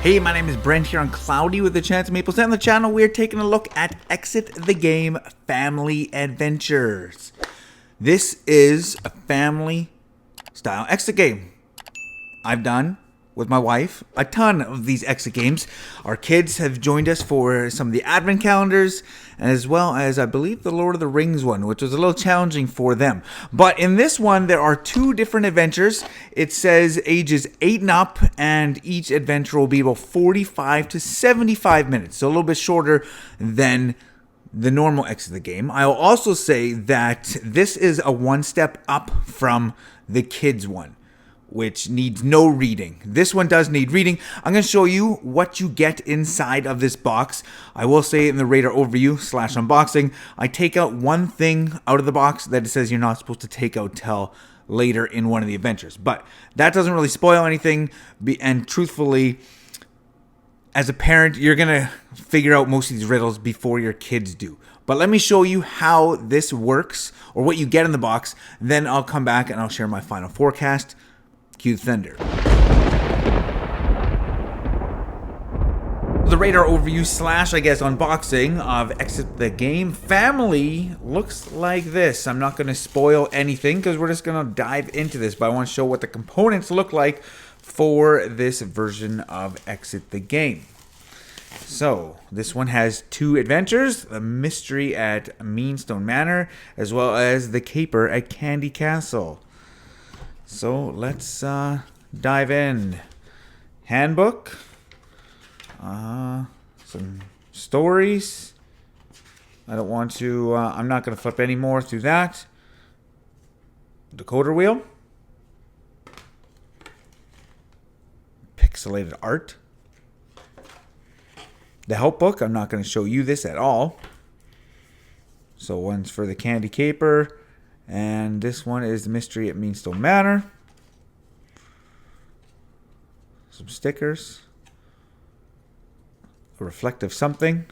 Hey, my name is Brent here on Cloudy with the Chance of Meeples. And on the channel, we're taking a look at Exit the Game Family Adventures. This is a family-style exit game. I've done, with my wife, a ton of these exit games. Our kids have joined us for some of the advent calendars, as well as, I believe, the Lord of the Rings one, which was a little challenging for them. But in this one, there are two different adventures. It says ages 8 and up, and each adventure will be about 45 to 75 minutes, so a little bit shorter than the normal exit the game. I'll also say that this is a one step up from the kids one, which needs no reading. This one does need reading. I'm going to show you what you get inside of this box. I will say in the radar overview / unboxing, I take out one thing out of the box that it says you're not supposed to take out till later in one of the adventures. But that doesn't really spoil anything. And truthfully, as a parent, you're going to figure out most of these riddles before your kids do. But let me show you how this works, or what you get in the box. Then I'll come back and I'll share my final forecast. Cue the thunder. The radar overview / unboxing of Exit the Game Family looks like this. I'm not going to spoil anything because we're just going to dive into this, but I want to show what the components look like for this version of Exit the Game. So, this one has two adventures, the mystery at Meanstone Manor, as well as the caper at Candy Castle. So let's dive in. Handbook, some stories. I don't want to, I'm not going to flip any more through that. Decoder wheel. Pixelated art. The help book, I'm not going to show you this at all. So one's for the Candy Caper. And this one is the mystery at Meanstone Manor. Some stickers. A reflective something.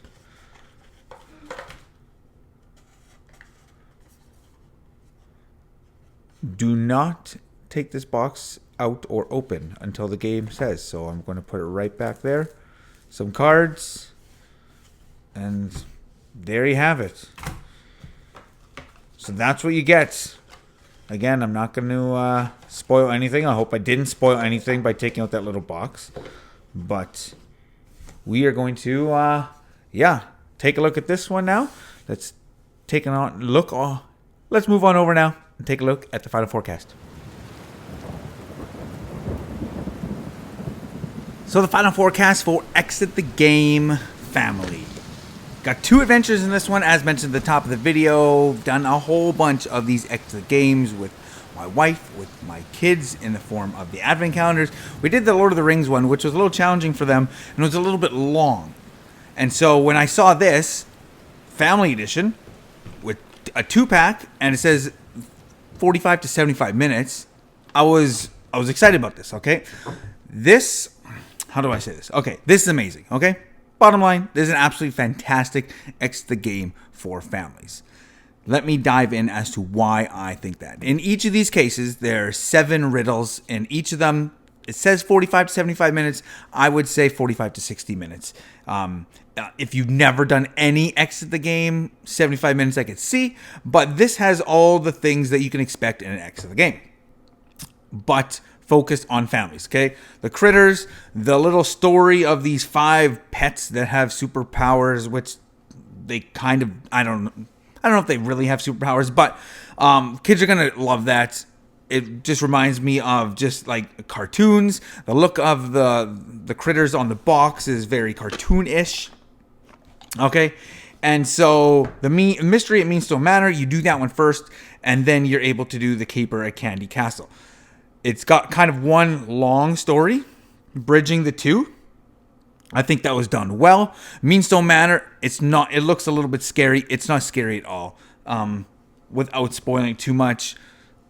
Do not take this box out or open until the game says. So I'm going to put it right back there. Some cards. And there you have it. So that's what you get. Again, I'm not going to spoil anything. I hope I didn't spoil anything by taking out that little box. But we are going to, take a look at this one now. Let's take a look. Let's move on over now and take a look at the final forecast. So the final forecast for Exit the Game Family. Got two adventures in this one, as mentioned at the top of the video. Done a whole bunch of these exit games with my wife, with my kids, in the form of the advent calendars. We did the Lord of the Rings one, which was a little challenging for them, and it was a little bit long. And so when I saw this family edition with a 2-pack, and it says 45 to 75 minutes, I was excited about this, okay? This, how do I say this? Okay, this is amazing, okay? Bottom line, this is an absolutely fantastic Exit the Game for families. Let me dive in as to why I think that. In each of these cases, there are 7 riddles. In each of them, it says 45 to 75 minutes. I would say 45 to 60 minutes. If you've never done any Exit the Game, 75 minutes I could see. But this has all the things that you can expect in an Exit the Game. But focused on families, okay? The critters, the little story of these 5 pets that have superpowers, which they kind of, I don't know if they really have superpowers, but kids are gonna love that. It just reminds me of just like cartoons. The look of the critters on the box is very cartoonish, okay? And so the mystery at Meanstone Manor, you do that one first, and then you're able to do the caper at Candy Castle. It's got kind of one long story, bridging the two. I think that was done well. Meanstone Manor, it looks a little bit scary. It's not scary at all. Without spoiling too much,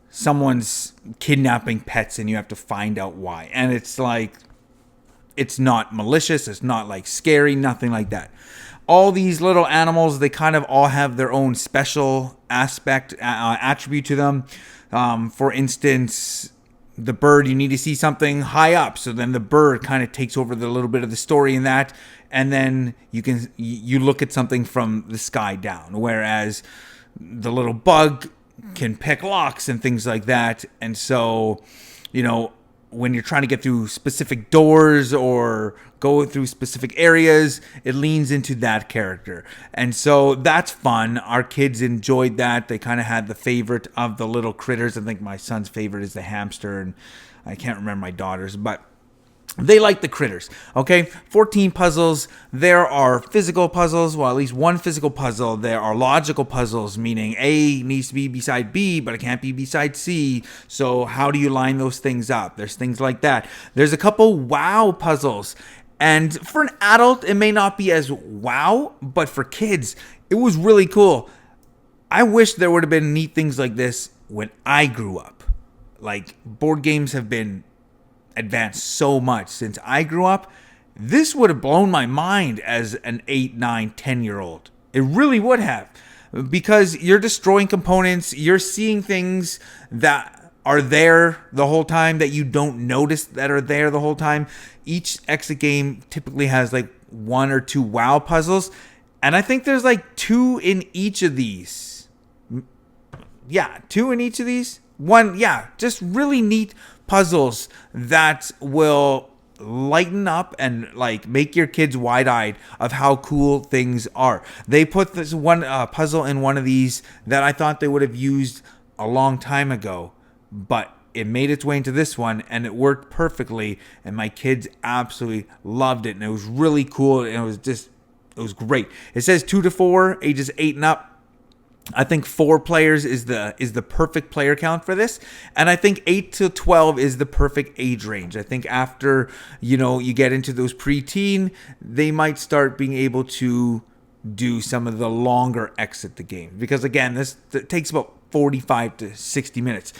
someone's kidnapping pets and you have to find out why. And it's like, it's not malicious. It's not like scary, nothing like that. All these little animals, they kind of all have their own special attribute to them. For instance, the bird, you need to see something high up, so then the bird kind of takes over the little bit of the story in that, and then you look at something from the sky down, whereas the little bug can pick locks and things like that. And so, when you're trying to get through specific doors or go through specific areas, it leans into that character. And so that's fun. Our kids enjoyed that. They kind of had the favorite of the little critters. I think my son's favorite is the hamster, and I can't remember my daughter's, but they like the critters. Okay, 14 puzzles. There are physical puzzles. Well, at least one physical puzzle. There are logical puzzles, meaning A needs to be beside B, but it can't be beside C. So how do you line those things up? There's things like that. There's a couple wow puzzles. And for an adult, it may not be as wow, but for kids, it was really cool. I wish there would have been neat things like this when I grew up. Like, board games have been advanced so much since I grew up. This would have blown my mind as an 8, 9, 10-year-old. It really would have, because you're destroying components. You're seeing things that are there the whole time that you don't notice that are there the whole time. Each exit game typically has like 1 or 2 wow puzzles, and I think there's like 2 in each of these. Yeah, 2 in each of these. One, yeah, just really neat puzzles that will lighten up and like make your kids wide-eyed of how cool things are. They put this one puzzle in one of these that I thought they would have used a long time ago, but it made its way into this one and it worked perfectly, and my kids absolutely loved it, and it was really cool, and it was great. It says 2 to 4, ages 8 and up. I think 4 players is the perfect player count for this, and I think 8 to 12 is the perfect age range. I think after you get into those preteen, they might start being able to do some of the longer exit the game, because again, this takes about 45 to 60 minutes.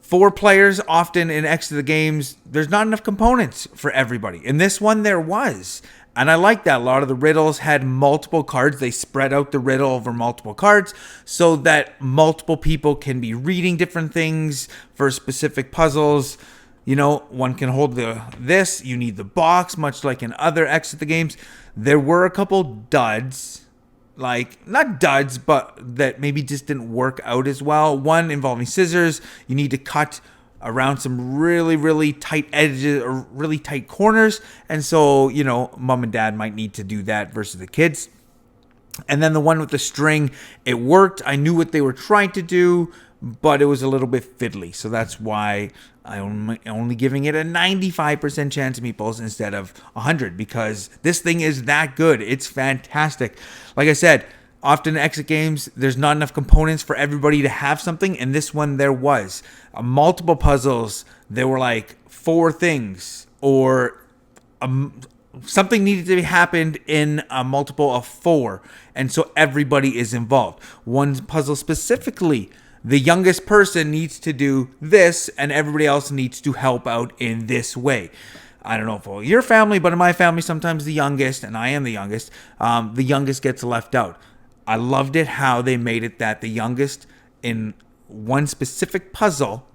4 players, often in exit the games, there's not enough components for everybody. In this one, there was. And I like that. A lot of the riddles had multiple cards. They spread out the riddle over multiple cards so that multiple people can be reading different things for specific puzzles. One can hold this. You need the box, much like in other exit the games. There were a couple duds. Like, not duds, but that maybe just didn't work out as well. One involving scissors. You need to cut around some really, really tight edges or really tight corners. And so, mom and dad might need to do that versus the kids. And then the one with the string, it worked. I knew what they were trying to do, but it was a little bit fiddly. So that's why I'm only giving it a 95% chance of meeples instead of 100, because this thing is that good. It's fantastic. Like I said, often in exit games, there's not enough components for everybody to have something. In this one, there was. Multiple puzzles, there were like 4 things, or something needed to be happened in a multiple of 4. And so everybody is involved. One puzzle specifically, the youngest person needs to do this, and everybody else needs to help out in this way. I don't know for your family, but in my family, sometimes the youngest, and I am the youngest gets left out. I loved it how they made it that the youngest in one specific puzzle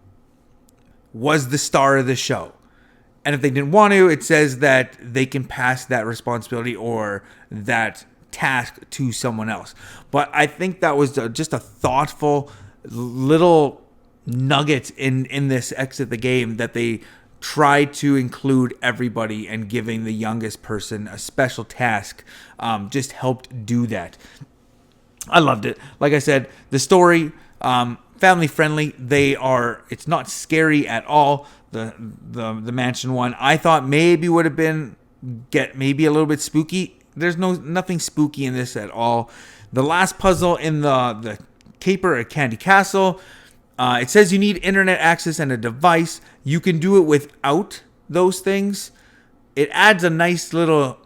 was the star of the show. And if they didn't want to, it says that they can pass that responsibility or that task to someone else. But I think that was just a thoughtful little nugget in this exit the game, that they tried to include everybody, and giving the youngest person a special task just helped do that. I loved it. Like I said, the story, family friendly. It's not scary at all. The mansion one, I thought maybe would have been maybe a little bit spooky. There's nothing spooky in this at all. The last puzzle in the Caper at Candy Castle, it says you need internet access and a device. You can do it without those things. It adds a nice little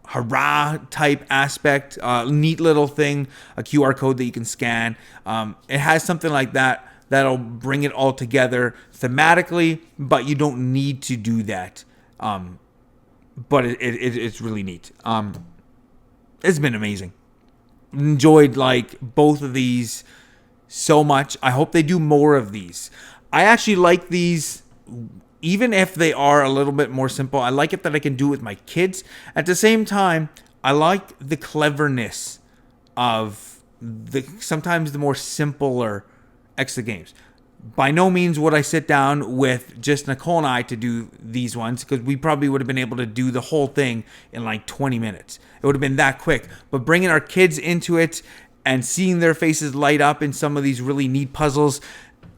hurrah type aspect, neat little thing, a QR code that you can scan. It has something like that'll bring it all together thematically, but you don't need to do that. But it's really neat. It's been amazing. Enjoyed both of these so much. I hope they do more of these. I actually like these, even if they are a little bit more simple. I like it that I can do it with my kids. At the same time, I like the cleverness of sometimes the more simpler exit games. By no means would I sit down with just Nicole and I to do these ones, because we probably would have been able to do the whole thing in like 20 minutes. It would have been that quick. But bringing our kids into it and seeing their faces light up in some of these really neat puzzles,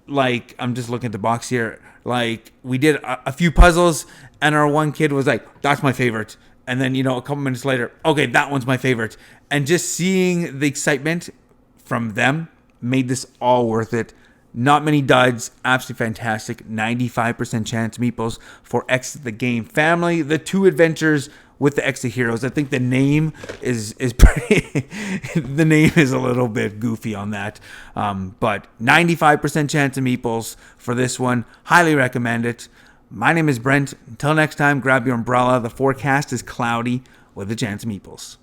like I'm just looking at the box here, like we did a few puzzles and our one kid was like, that's my favorite. And then, a couple minutes later, okay, that one's my favorite. And just seeing the excitement from them made this all worth it. Not many duds. Absolutely fantastic. 95% chance meeples for Exit the Game family. The 2 adventures with the Exit Heroes. I think the name is pretty. The name is a little bit goofy on that. But 95% chance of meeples for this one. Highly recommend it. My name is Brent. Until next time, grab your umbrella. The forecast is cloudy with a chance of meeples.